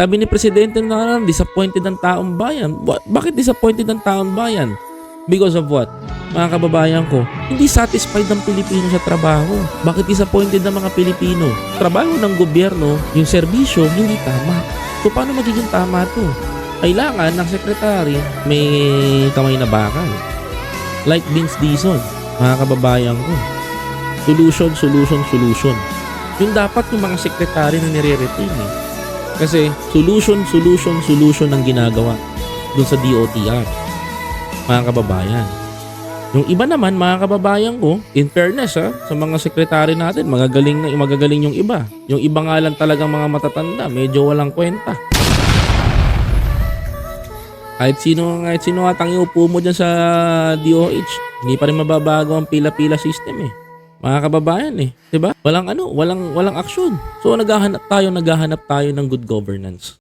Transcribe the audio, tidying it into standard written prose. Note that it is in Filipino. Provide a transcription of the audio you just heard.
Sabi ni Presidente na disappointed ang taong bayan. Bakit disappointed ang taong bayan? Because of what? Mga kababayan ko, hindi satisfied ang Pilipino sa trabaho. Bakit disappointed ang mga Pilipino? Trabaho ng gobyerno, yung serbisyo, hindi tama. So paano magiging tama to? Kailangan ng sekretary may kamay na bakal. Like Vince Dizon, mga kababayan ko. Solution, solution, solution. Yung dapat yung mga sekretary na nire-retain eh. Kasi solution, solution, solution ang ginagawa dun sa DOTR. Mga kababayan. Yung iba naman, mga kababayan ko, in fairness sa mga sekretary natin, magagaling yung iba. Yung iba nga lang talagang mga matatanda, medyo walang kwenta. Kahit sino atang iupo mo dyan sa DOH, hindi pa rin mababago ang pila-pila system eh. Mga kababayan eh, 'di ba? Walang aksyon. So naghahanap tayo ng good governance.